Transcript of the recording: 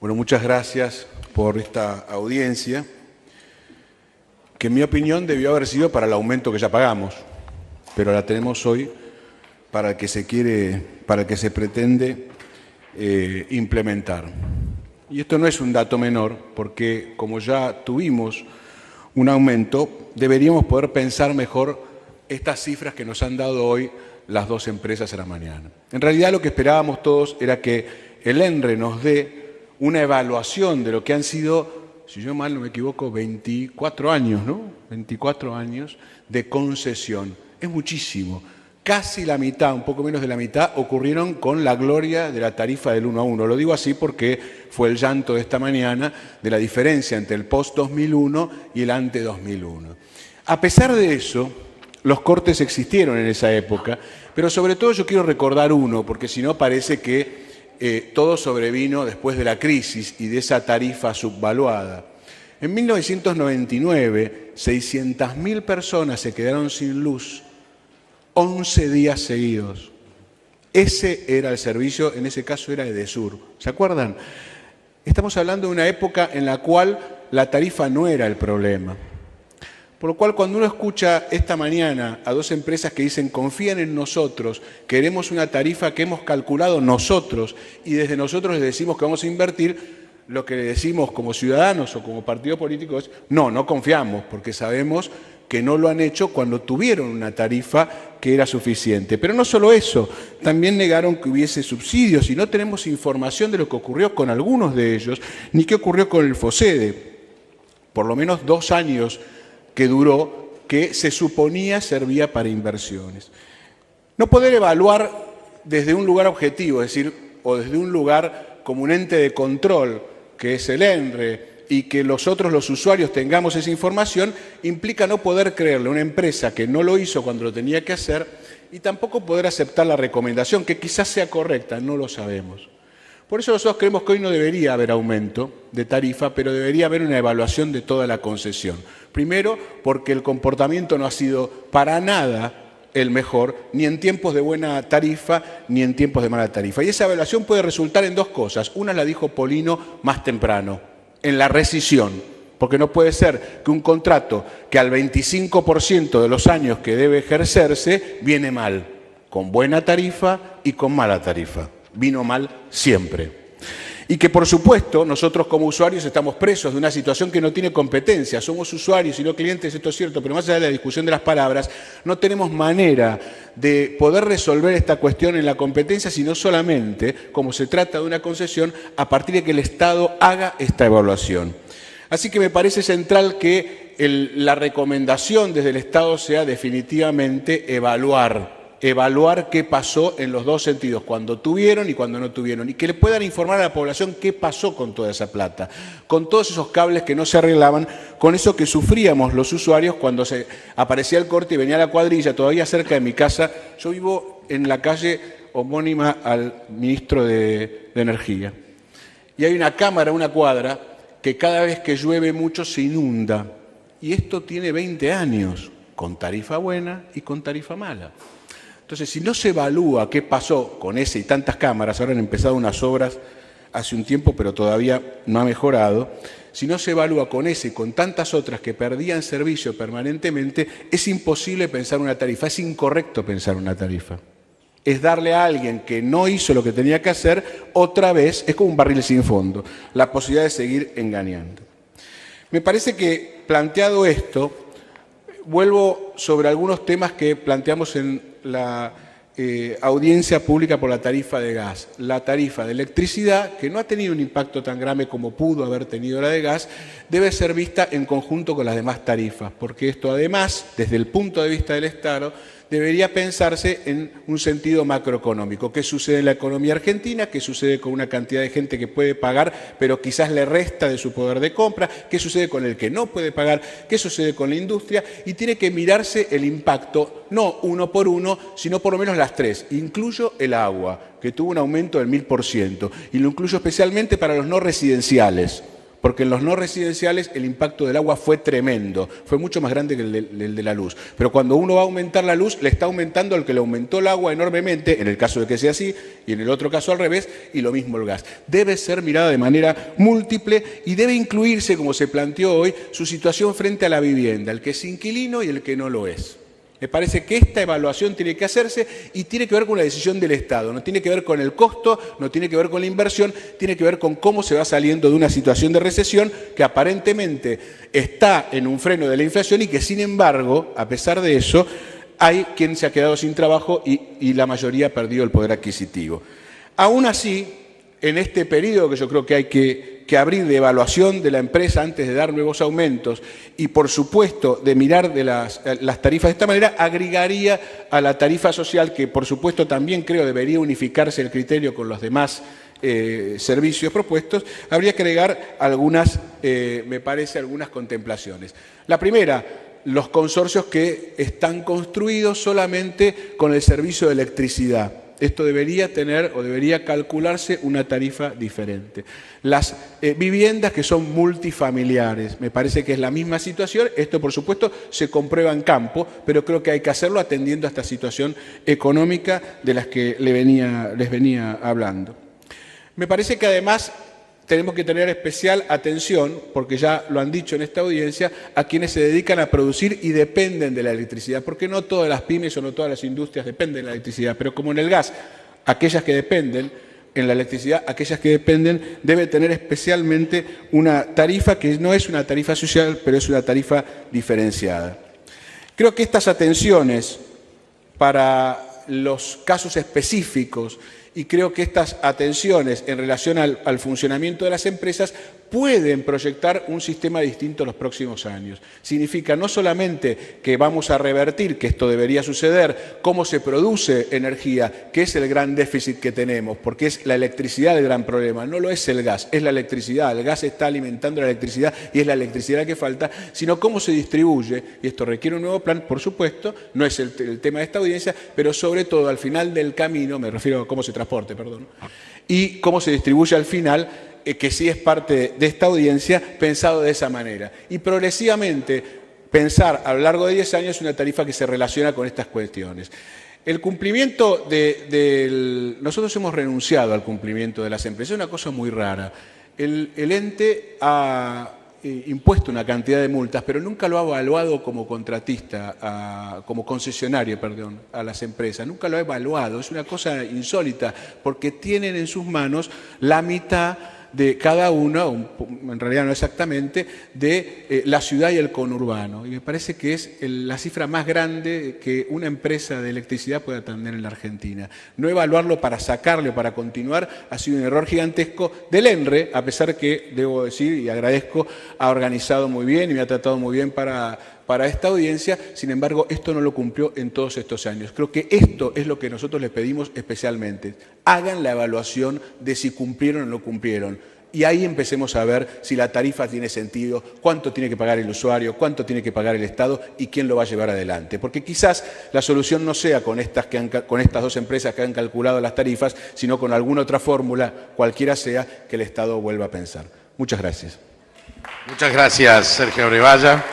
Bueno, muchas gracias por esta audiencia, que en mi opinión debió haber sido para el aumento que ya pagamos, pero la tenemos hoy para el que se pretende implementar. Y esto no es un dato menor, porque como ya tuvimos un aumento, deberíamos poder pensar mejor estas cifras que nos han dado hoy las dos empresas a la mañana. En realidad lo que esperábamos todos era que el ENRE nos dé una evaluación de lo que han sido, si yo mal no me equivoco, 24 años, ¿no? 24 años de concesión. Es muchísimo. Casi la mitad, un poco menos de la mitad, ocurrieron con la gloria de la tarifa del 1 a 1. Lo digo así porque fue el llanto de esta mañana de la diferencia entre el post-2001 y el ante-2001. A pesar de eso, los cortes existieron en esa época, pero sobre todo yo quiero recordar uno, porque si no parece que todo sobrevino después de la crisis y de esa tarifa subvaluada. En 1999, 600.000 personas se quedaron sin luz 11 días seguidos. Ese era el servicio, en ese caso era Edesur. ¿Se acuerdan? Estamos hablando de una época en la cual la tarifa no era el problema. Por lo cual, cuando uno escucha esta mañana a dos empresas que dicen confían en nosotros, queremos una tarifa que hemos calculado nosotros y desde nosotros les decimos que vamos a invertir, lo que le decimos como ciudadanos o como partido político es no confiamos, porque sabemos que no lo han hecho cuando tuvieron una tarifa que era suficiente. Pero no solo eso, también negaron que hubiese subsidios y no tenemos información de lo que ocurrió con algunos de ellos, ni qué ocurrió con el FOSEDE. Por lo menos 2 años que duró, que se suponía servía para inversiones. No poder evaluar desde un lugar objetivo, es decir, o desde un lugar como un ente de control, que es el ENRE, y que los usuarios tengamos esa información, implica no poder creerle a una empresa que no lo hizo cuando lo tenía que hacer y tampoco poder aceptar la recomendación, que quizás sea correcta, no lo sabemos. Por eso nosotros creemos que hoy no debería haber aumento de tarifa, pero debería haber una evaluación de toda la concesión. Primero, porque el comportamiento no ha sido para nada el mejor, ni en tiempos de buena tarifa, ni en tiempos de mala tarifa. Y esa evaluación puede resultar en 2 cosas. Una la dijo Polino más temprano, en la rescisión, porque no puede ser que un contrato que al 25% de los años que debe ejercerse viene mal, con buena tarifa y con mala tarifa. Vino mal siempre. Y que, por supuesto, nosotros como usuarios estamos presos de una situación que no tiene competencia. Somos usuarios y no clientes, esto es cierto, pero más allá de la discusión de las palabras, no tenemos manera de poder resolver esta cuestión en la competencia, sino solamente, como se trata de una concesión, a partir de que el Estado haga esta evaluación. Así que me parece central que la recomendación desde el Estado sea definitivamente evaluar qué pasó en los 2 sentidos, cuando tuvieron y cuando no tuvieron, y que le puedan informar a la población qué pasó con toda esa plata, con todos esos cables que no se arreglaban, con eso que sufríamos los usuarios cuando se aparecía el corte y venía la cuadrilla, todavía cerca de mi casa. Yo vivo en la calle homónima al ministro de Energía, y hay una cámara, una cuadra, que cada vez que llueve mucho se inunda, y esto tiene 20 años, con tarifa buena y con tarifa mala. Entonces, si no se evalúa qué pasó con ese y tantas cámaras, ahora han empezado unas obras hace un tiempo, pero todavía no ha mejorado, si no se evalúa con ese y con tantas otras que perdían servicio permanentemente, es imposible pensar una tarifa, es incorrecto pensar una tarifa. Es darle a alguien que no hizo lo que tenía que hacer, otra vez, es como un barril sin fondo, la posibilidad de seguir engañando. Me parece que, planteado esto, vuelvo sobre algunos temas que planteamos en la audiencia pública por la tarifa de gas. La tarifa de electricidad, que no ha tenido un impacto tan grave como pudo haber tenido la de gas, debe ser vista en conjunto con las demás tarifas, porque esto además, desde el punto de vista del Estado, debería pensarse en un sentido macroeconómico. ¿Qué sucede en la economía argentina? ¿Qué sucede con una cantidad de gente que puede pagar, pero quizás le resta de su poder de compra? ¿Qué sucede con el que no puede pagar? ¿Qué sucede con la industria? Y tiene que mirarse el impacto, no uno por uno, sino por lo menos las 3. Incluyo el agua, que tuvo un aumento del 1000%, y lo incluyo especialmente para los no residenciales, porque en los no residenciales el impacto del agua fue tremendo, fue mucho más grande que el de la luz. Pero cuando uno va a aumentar la luz, le está aumentando al que le aumentó el agua enormemente, en el caso de que sea así, y en el otro caso al revés, y lo mismo el gas. Debe ser mirada de manera múltiple y debe incluirse, como se planteó hoy, su situación frente a la vivienda, el que es inquilino y el que no lo es. Me parece que esta evaluación tiene que hacerse y tiene que ver con la decisión del Estado, no tiene que ver con el costo, no tiene que ver con la inversión, tiene que ver con cómo se va saliendo de una situación de recesión que aparentemente está en un freno de la inflación y que, sin embargo, a pesar de eso, hay quien se ha quedado sin trabajo y la mayoría ha perdido el poder adquisitivo. Aún así, en este periodo que yo creo que hay que abrir de evaluación de la empresa antes de dar nuevos aumentos y, por supuesto, de mirar de las tarifas de esta manera, agregaría a la tarifa social, que por supuesto también creo debería unificarse el criterio con los demás servicios propuestos, habría que agregar algunas, me parece, algunas contemplaciones. La primera, los consorcios que están construidos solamente con el servicio de electricidad. Esto debería tener o debería calcularse una tarifa diferente. Las viviendas que son multifamiliares, me parece que es la misma situación. Esto, por supuesto, se comprueba en campo, pero creo que hay que hacerlo atendiendo a esta situación económica de las que les venía hablando. Me parece que además tenemos que tener especial atención, porque ya lo han dicho en esta audiencia, a quienes se dedican a producir y dependen de la electricidad, porque no todas las pymes o no todas las industrias dependen de la electricidad, pero como en el gas, aquellas que dependen, en la electricidad, aquellas que dependen, deben tener especialmente una tarifa que no es una tarifa social, pero es una tarifa diferenciada. Creo que estas atenciones para los casos específicos y creo que estas atenciones en relación al funcionamiento de las empresas pueden proyectar un sistema distinto en los próximos años. Significa no solamente que vamos a revertir, que esto debería suceder, cómo se produce energía, que es el gran déficit que tenemos, porque es la electricidad el gran problema, no lo es el gas, es la electricidad. El gas está alimentando la electricidad y es la electricidad que falta, sino cómo se distribuye, y esto requiere un nuevo plan, por supuesto, no es el tema de esta audiencia, pero sobre todo al final del camino, me refiero a cómo se transporte, perdón, y cómo se distribuye al final, que sí es parte de esta audiencia, pensado de esa manera. Y progresivamente pensar a lo largo de 10 años una tarifa que se relaciona con estas cuestiones. El cumplimiento nosotros hemos renunciado al cumplimiento de las empresas, es una cosa muy rara. El ente ha impuesto una cantidad de multas, pero nunca lo ha evaluado como contratista, como concesionario, perdón, a las empresas. Nunca lo ha evaluado. Es una cosa insólita, porque tienen en sus manos la mitad de cada una, en realidad no exactamente, de la ciudad y el conurbano. Y me parece que es la cifra más grande que una empresa de electricidad pueda tener en la Argentina. No evaluarlo para sacarle o para continuar ha sido un error gigantesco del ENRE, a pesar que, debo decir y agradezco, ha organizado muy bien y me ha tratado muy bien para esta audiencia. Sin embargo, esto no lo cumplió en todos estos años. Creo que esto es lo que nosotros les pedimos especialmente. Hagan la evaluación de si cumplieron o no cumplieron. Y ahí empecemos a ver si la tarifa tiene sentido, cuánto tiene que pagar el usuario, cuánto tiene que pagar el Estado y quién lo va a llevar adelante. Porque quizás la solución no sea con estas dos empresas que han calculado las tarifas, sino con alguna otra fórmula, cualquiera sea, que el Estado vuelva a pensar. Muchas gracias. Muchas gracias, Sergio Arevalla.